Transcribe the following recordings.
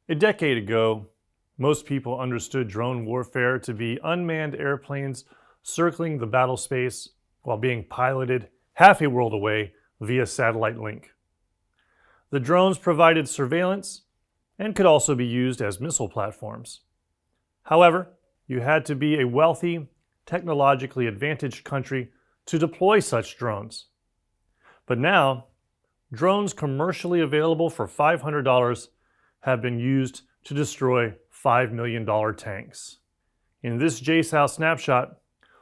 A decade ago, most people understood drone warfare to be unmanned airplanes circling the battle space while being piloted half a world away via satellite link. The drones provided surveillance and could also be used as missile platforms. However, you had to be a wealthy, technologically advantaged country to deploy such drones. But now, drones commercially available for $500 have been used to destroy $5 million tanks. In this JSOU Snapshot,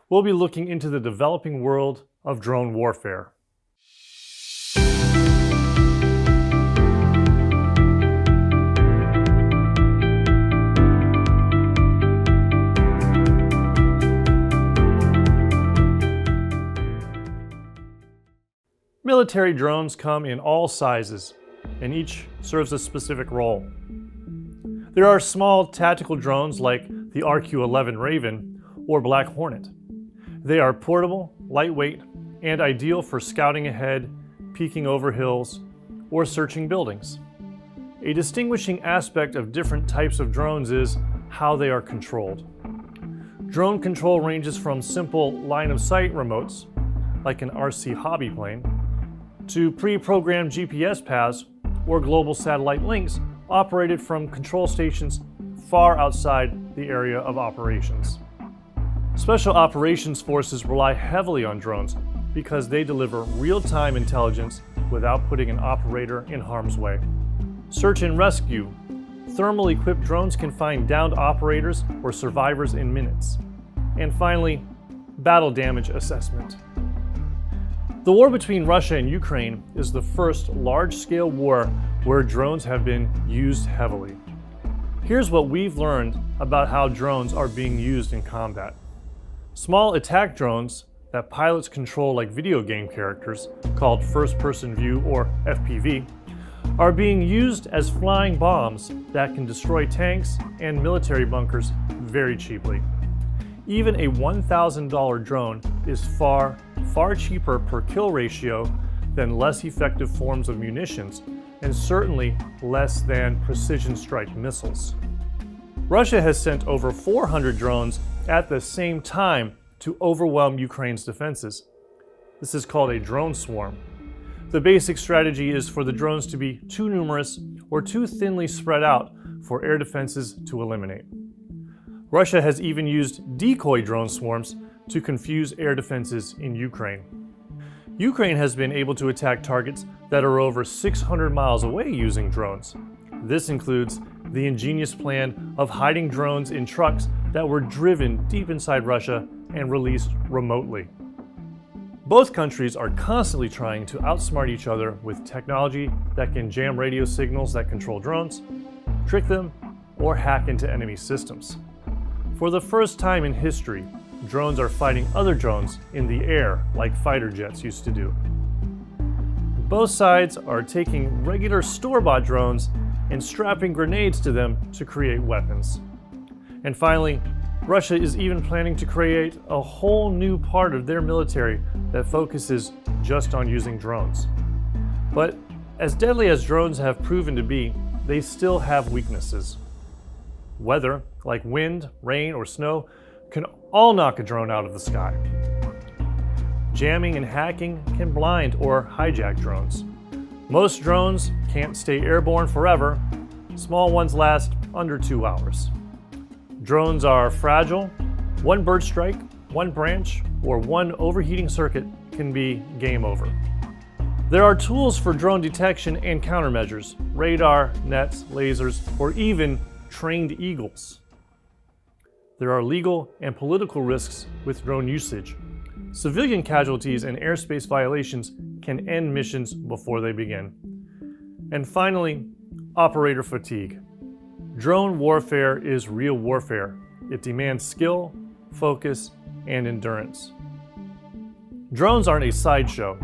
we'll be looking into the developing world of drone warfare. Military drones come in all sizes, and each serves a specific role. There are small tactical drones like the RQ-11 Raven or Black Hornet. They are portable, lightweight, and ideal for scouting ahead, peeking over hills, or searching buildings. A distinguishing aspect of different types of drones is how they are controlled. Drone control ranges from simple line-of-sight remotes, like an RC hobby plane, to pre-programmed GPS paths or global satellite links operated from control stations far outside the area of operations. Special operations forces rely heavily on drones because they deliver real-time intelligence without putting an operator in harm's way. Search and rescue. Thermally equipped drones can find downed operators or survivors in minutes. And finally, battle damage assessment. The war between Russia and Ukraine is the first large-scale war where drones have been used heavily. Here's what we've learned about how drones are being used in combat. Small attack drones that pilots control like video game characters, called first-person view or FPV, are being used as flying bombs that can destroy tanks and military bunkers very cheaply. Even a $1,000 drone is far cheaper per kill ratio than less effective forms of munitions, and certainly less than precision strike missiles. Russia has sent over 400 drones at the same time to overwhelm Ukraine's defenses. This is called a drone swarm. The basic strategy is for the drones to be too numerous or too thinly spread out for air defenses to eliminate. Russia has even used decoy drone swarms to confuse air defenses in Ukraine. Ukraine has been able to attack targets that are over 600 miles away using drones. This includes the ingenious plan of hiding drones in trucks that were driven deep inside Russia and released remotely. Both countries are constantly trying to outsmart each other with technology that can jam radio signals that control drones, trick them, or hack into enemy systems. For the first time in history, drones are fighting other drones in the air like fighter jets used to do. Both sides are taking regular store-bought drones and strapping grenades to them to create weapons. And finally, Russia is even planning to create a whole new part of their military that focuses just on using drones. But as deadly as drones have proven to be, they still have weaknesses. Weather, like wind, rain, or snow, can all knock a drone out of the sky. Jamming and hacking can blind or hijack drones. Most drones can't stay airborne forever. Small ones last under 2 hours. Drones are fragile. One bird strike, one branch, or one overheating circuit can be game over. There are tools for drone detection and countermeasures: radar, nets, lasers, or even trained eagles. There are legal and political risks with drone usage. Civilian casualties and airspace violations can end missions before they begin. And finally, operator fatigue. Drone warfare is real warfare. It demands skill, focus, and endurance. Drones aren't a sideshow.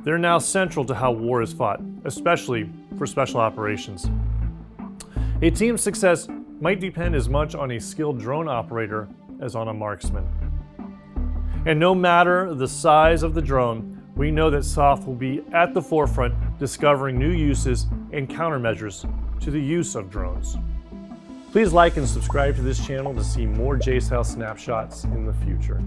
They're now central to how war is fought, especially for special operations. A team's success might depend as much on a skilled drone operator as on a marksman. And no matter the size of the drone, we know that SOF will be at the forefront discovering new uses and countermeasures to the use of drones. Please like and subscribe to this channel to see more JSOU Snapshots in the future.